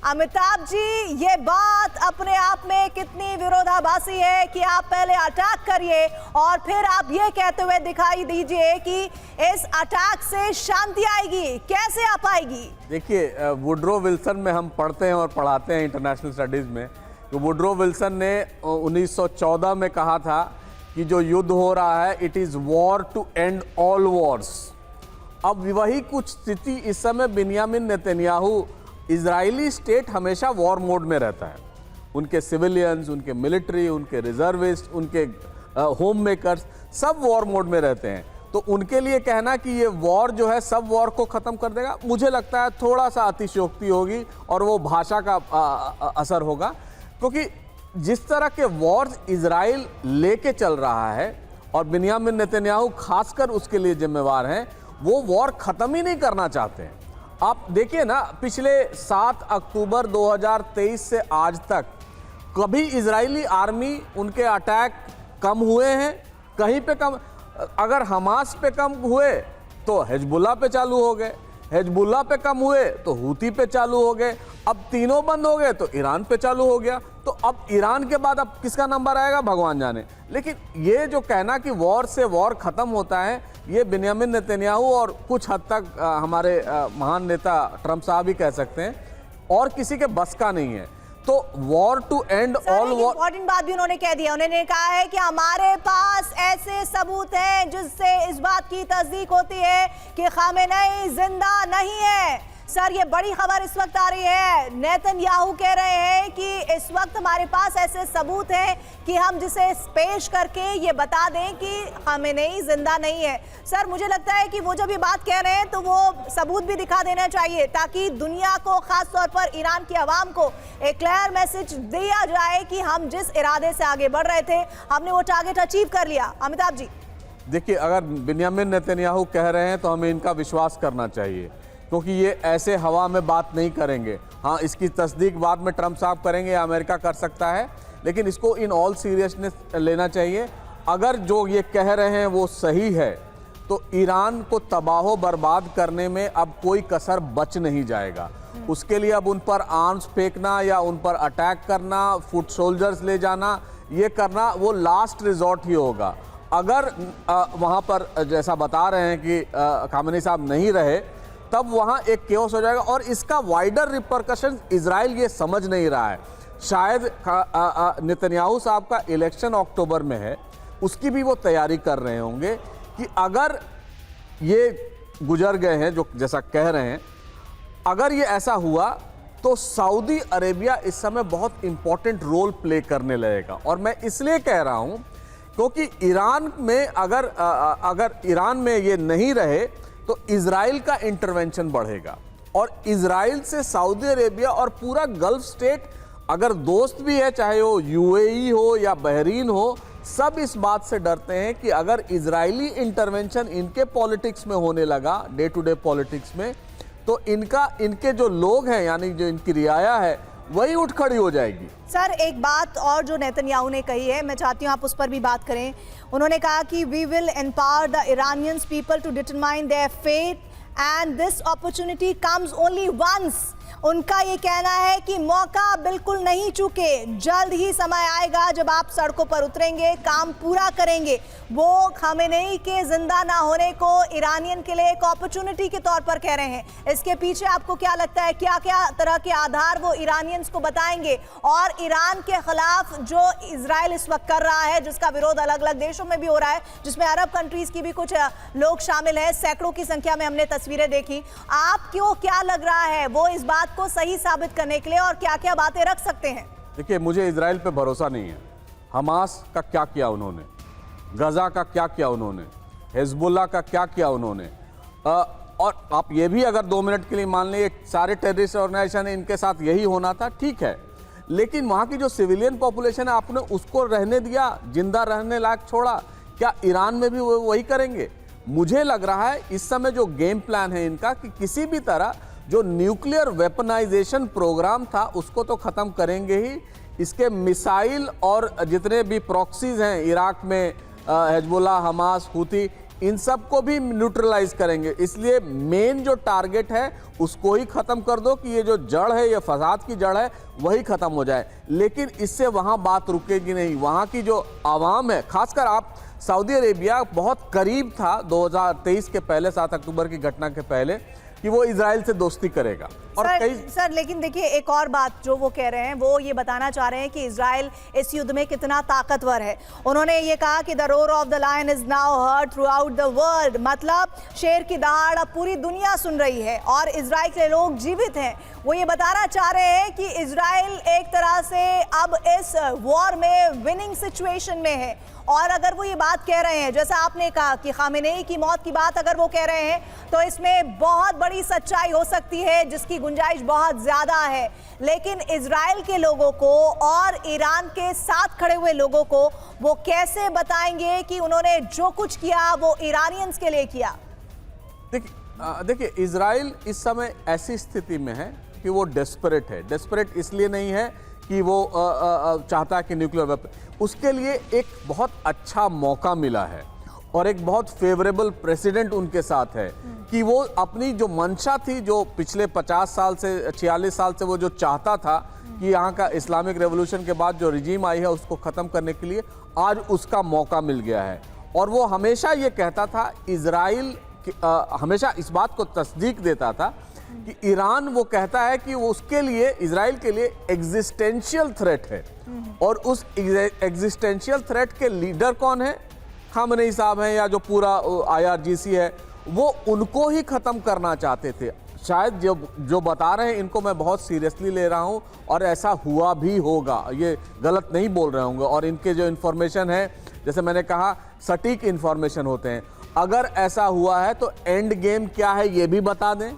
अमिताभ जी, ये बात अपने आप में कितनी विरोधाभासी है कि आप पहले अटैक करिए और फिर आप ये कहते हुए दिखाई दीजिए कि इस अटैक से शांति आएगी। कैसे आ पाएगी? देखिए, वुड्रो विल्सन में हम पढ़ते हैं और पढ़ाते हैं इंटरनेशनल स्टडीज में कि वुड्रो विल्सन ने 1914 में कहा था कि जो युद्ध हो रहा है, it is war to end all wars. अब वही कुछ स्थिति इस समय बिन्यामिन नेतन्याहू, इजरायली स्टेट हमेशा वॉर मोड में रहता है। उनके सिविलियंस, उनके मिलिट्री, उनके रिजर्विस्ट, उनके होम मेकर्स सब वॉर मोड में रहते हैं। तो उनके लिए कहना कि ये वॉर जो है सब वॉर को ख़त्म कर देगा, मुझे लगता है थोड़ा सा अतिशयोक्ति होगी और वो भाषा का असर होगा। क्योंकि जिस तरह के वॉर्स इजराइल लेके चल रहा है और बिन्यामिन नेतन्याहू खासकर उसके लिए जिम्मेवार हैं, वो वॉर ख़त्म ही नहीं करना चाहते हैं। आप देखिए ना, पिछले 7 अक्टूबर 2023 से आज तक कभी इजरायली आर्मी उनके अटैक कम हुए हैं? कहीं पे कम। अगर हमास पे कम हुए तो हिजबुल्लाह पे चालू हो गए, हिजबुल्लाह पे कम हुए तो हूती पे चालू हो गए, अब तीनों बंद हो गए तो ईरान पे चालू हो गया। तो अब ईरान के बाद अब किसका नंबर आएगा भगवान जाने। लेकिन ये जो कहना कि वॉर से वॉर ख़त्म होता है, ये बिन्यामिन नेतन्याहू और कुछ हद तक हमारे महान नेता ट्रंप साहब ही कह सकते हैं, और किसी के बस का नहीं है। तो war to end all war. Important बात भी उन्होंने कह दिया। उन्होंने कहा है कि हमारे पास ऐसे सबूत हैं जिससे इस बात की तस्दीक होती है कि खामेनेई जिंदा नहीं है। सर, ये बड़ी खबर इस वक्त आ रही है। नेतन्याहू कह रहे हैं कि इस वक्त हमारे पास ऐसे सबूत हैं कि हम जिसे पेश करके ये बता दें कि खामेनेई जिंदा नहीं है। सर, मुझे लगता है कि वो जब ये बात कह रहे हैं तो वो सबूत भी दिखा देना चाहिए, ताकि दुनिया को, खास तौर पर ईरान की आवाम को एक क्लियर मैसेज दिया जाए कि हम जिस इरादे से आगे बढ़ रहे थे, हमने वो टारगेट अचीव कर लिया। अमिताभ जी, देखिए, अगर बिन्यामिन नेतन्याहू कह रहे हैं तो हमें इनका विश्वास करना चाहिए, क्योंकि ये ऐसे हवा में बात नहीं करेंगे। हाँ, इसकी तस्दीक बाद में ट्रंप साहब करेंगे या अमेरिका कर सकता है, लेकिन इसको इन ऑल सीरियसनेस लेना चाहिए। अगर जो ये कह रहे हैं वो सही है तो ईरान को तबाह बर्बाद करने में अब कोई कसर बच नहीं जाएगा। उसके लिए अब उन पर आर्म्स फेंकना या उन पर अटैक करना, फुट सोल्जर्स ले जाना, ये करना वो लास्ट रिजॉर्ट ही होगा। अगर वहाँ पर जैसा बता रहे हैं कि खामेनी साहब नहीं रहे, तब वहाँ एक केओस हो जाएगा और इसका वाइडर रिपरकशन इजराइल ये समझ नहीं रहा है। शायद नेतन्याहू साहब का इलेक्शन अक्टूबर में है, उसकी भी वो तैयारी कर रहे होंगे कि अगर ये गुजर गए हैं जो जैसा कह रहे हैं, अगर ये ऐसा हुआ तो सऊदी अरेबिया इस समय बहुत इंपॉर्टेंट रोल प्ले करने लगेगा। और मैं इसलिए कह रहा हूँ क्योंकि ईरान में अगर ईरान में ये नहीं रहे तो इजराइल का इंटरवेंशन बढ़ेगा और इजराइल से सऊदी अरेबिया और पूरा गल्फ स्टेट अगर दोस्त भी है, चाहे वो यूएई हो या बहरीन हो, सब इस बात से डरते हैं कि अगर इजरायली इंटरवेंशन इनके पॉलिटिक्स में होने लगा, डे टू डे पॉलिटिक्स में, तो इनके जो लोग हैं, यानी जो इनकी रियाया है, वही उठ खड़ी हो जाएगी। सर, एक बात और जो नेतन्याहू ने कही है, मैं चाहती हूँ आप उस पर भी बात करें। उन्होंने कहा कि we will empower the Iranians people to determine their fate and this opportunity comes only once. उनका ये कहना है कि मौका बिल्कुल नहीं चूके, जल्द ही समय आएगा जब आप सड़कों पर उतरेंगे, काम पूरा करेंगे। वो खामेनेई के जिंदा ना होने को ईरानियन के लिए एक अपॉर्चुनिटी के तौर पर कह रहे हैं। इसके पीछे आपको क्या लगता है, क्या क्या तरह के आधार वो ईरानियंस को बताएंगे? और ईरान के खिलाफ जो इजराइल इस वक्त कर रहा है, जिसका विरोध अलग अलग देशों में भी हो रहा है, जिसमें अरब कंट्रीज की भी कुछ लोग शामिल हैं, सैकड़ों की संख्या में हमने तस्वीरें देखी, आपको क्या लग रहा है वो इस बात को सही साबित करने के लिए और क्या क्या बातें रख सकते हैं? देखिए, मुझे इजराइल पे भरोसा नहीं है। हमास का क्या किया उन्होंने, गजा का क्या किया उन्होंने, हिजबुल्लाह का क्या किया उन्होंने, और आप ये भी अगर 2 मिनट के लिए मान लें सारे टेररिस्ट ऑर्गेनाइजेशन इनके साथ यही होना था, ठीक है, लेकिन वहाँ की जो सिविलियन पॉपुलेशन है आपने उसको रहने दिया, जिंदा रहने लायक छोड़ा। क्या ईरान में भी वही करेंगे? मुझे लग रहा है इस समय जो गेम प्लान है इनका कि किसी भी तरह जो न्यूक्लियर वेपनाइजेशन प्रोग्राम था उसको तो ख़त्म करेंगे ही, इसके मिसाइल और जितने भी प्रॉक्सीज हैं इराक में, हिजबुल्लाह, हमास, हूती, इन सब को भी न्यूट्रलाइज करेंगे। इसलिए मेन जो टारगेट है उसको ही खत्म कर दो कि ये जो जड़ है, ये फसाद की जड़ है, वही खत्म हो जाए। लेकिन इससे वहां बात रुकेगी नहीं। वहां की जो आवाम है, खासकर आप सऊदी अरेबिया बहुत करीब था 2023 के पहले, 7 अक्टूबर की घटना के पहले, कि वो इजराइल से दोस्ती करेगा। और सर लेकिन देखिए एक और बात जो वो कह रहे हैं, वो ये बताना चाह रहे हैं कि इजराइल इस युद्ध में कितना ताकतवर है। उन्होंने ये कहा कि the roar of the lion is now heard throughout the world, मतलब शेर की दहाड़ अब पूरी दुनिया सुन रही है और इजराइल के लोग जीवित हैं। वो ये बताना चाह रहे हैं कि इजराइल एक तरह से अब इस वॉर में विनिंग सिचुएशन में है। और अगर वो ये बात कह रहे हैं, जैसा आपने कहा कि खामेनेई की मौत की बात अगर वो कह रहे हैं, तो इसमें बहुत बड़ी सच्चाई हो सकती है जिसकी गुंजाइश बहुत ज्यादा है। लेकिन इजराइल के लोगों को और ईरान के साथ खड़े हुए लोगों को वो कैसे बताएंगे कि उन्होंने जो कुछ किया वो ईरानियंस के लिए किया? देखिए इजराइल इस समय ऐसी स्थिति में है कि वो डेस्परेट है। डेस्परेट इसलिए नहीं है कि वो चाहता है कि न्यूक्लियर वेपन, उसके लिए एक बहुत अच्छा मौका मिला है और एक बहुत फेवरेबल प्रेसिडेंट उनके साथ है कि वो अपनी जो मंशा थी, जो पिछले 50 साल से 46 साल से वो जो चाहता था कि यहाँ का इस्लामिक रेवोल्यूशन के बाद जो रिजीम आई है उसको ख़त्म करने के लिए, आज उसका मौका मिल गया है। और वो हमेशा ये कहता था, इजराइल हमेशा इस बात को तस्दीक देता था कि ईरान, वो कहता है कि वो उसके लिए, इजराइल के लिए एग्जिस्टेंशियल थ्रेट है। और उस एग्जिस्टेंशियल थ्रेट के लीडर कौन है? खामेनेई साहब हैं, या जो पूरा IRGC है, वो उनको ही खत्म करना चाहते थे। शायद जो बता रहे हैं इनको मैं बहुत सीरियसली ले रहा हूं और ऐसा हुआ भी होगा, ये गलत नहीं बोल रहे होंगे। और इनके जो इन्फॉर्मेशन है, जैसे मैंने कहा, सटीक इन्फॉर्मेशन होते हैं। अगर ऐसा हुआ है तो एंड गेम क्या है ये भी बता दें।